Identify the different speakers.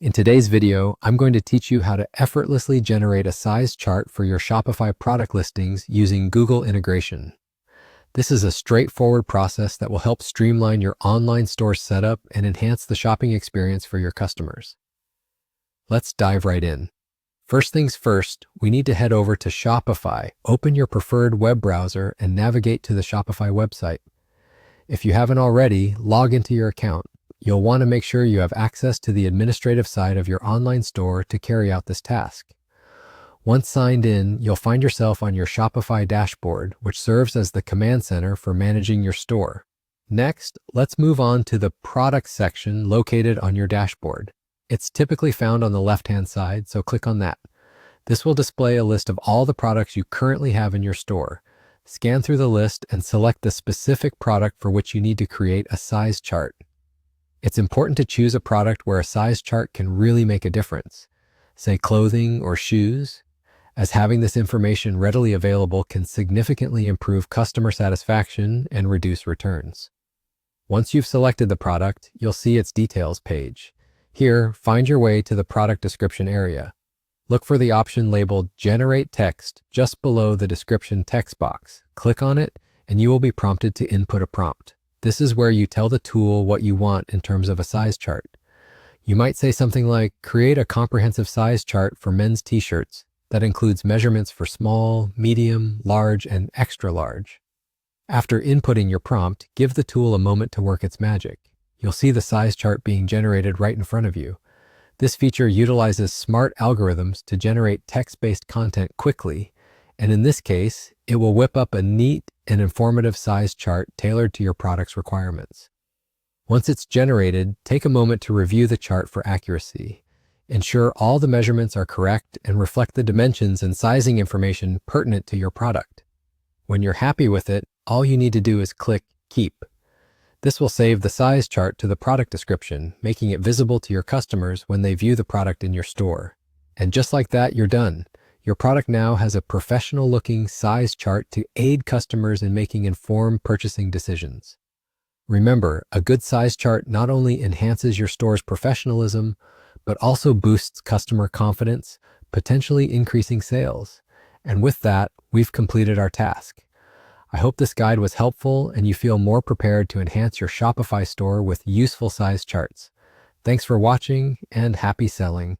Speaker 1: In today's video, I'm going to teach you how to effortlessly generate a size chart for your Shopify product listings using Google integration. This is a straightforward process that will help streamline your online store setup and enhance the shopping experience for your customers. Let's dive right in. First things first, we need to head over to Shopify, open your preferred web browser, and navigate to the Shopify website. If you haven't already, log into your account. You'll want to make sure you have access to the administrative side of your online store to carry out this task. Once signed in, you'll find yourself on your Shopify dashboard, which serves as the command center for managing your store. Next, let's move on to the Products section located on your dashboard. It's typically found on the left-hand side, so click on that. This will display a list of all the products you currently have in your store. Scan through the list and select the specific product for which you need to create a size chart. It's important to choose a product where a size chart can really make a difference, say clothing or shoes, as having this information readily available can significantly improve customer satisfaction and reduce returns. Once you've selected the product, you'll see its details page. Here, find your way to the product description area. Look for the option labeled Generate Text just below the description text box. Click on it, and you will be prompted to input a prompt. This is where you tell the tool what you want in terms of a size chart. You might say something like, create a comprehensive size chart for men's t-shirts that includes measurements for small, medium, large, and extra large. After inputting your prompt, give the tool a moment to work its magic. You'll see the size chart being generated right in front of you. This feature utilizes smart algorithms to generate text-based content quickly, and in this case, it will whip up a neat and informative size chart tailored to your product's requirements. Once it's generated, take a moment to review the chart for accuracy. Ensure all the measurements are correct and reflect the dimensions and sizing information pertinent to your product. When you're happy with it, all you need to do is click Keep. This will save the size chart to the product description, making it visible to your customers when they view the product in your store. And just like that, you're done. Your product now has a professional-looking size chart to aid customers in making informed purchasing decisions. Remember, a good size chart not only enhances your store's professionalism, but also boosts customer confidence, potentially increasing sales. And with that, we've completed our task. I hope this guide was helpful and you feel more prepared to enhance your Shopify store with useful size charts. Thanks for watching and happy selling.